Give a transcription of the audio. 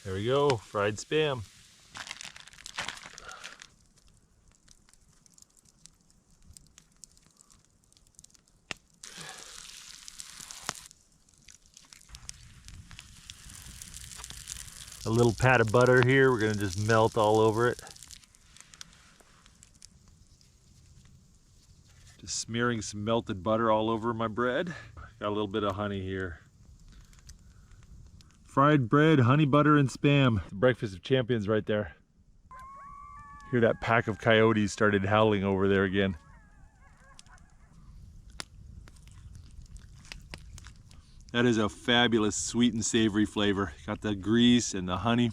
There we go, fried Spam. A little pat of butter here, we're gonna just melt all over it. Just smearing some melted butter all over my bread. Got a little bit of honey here. Fried bread, honey butter, and Spam. The breakfast of champions right there. Hear that pack of coyotes started howling over there again. That is a fabulous sweet and savory flavor. Got the grease and the honey.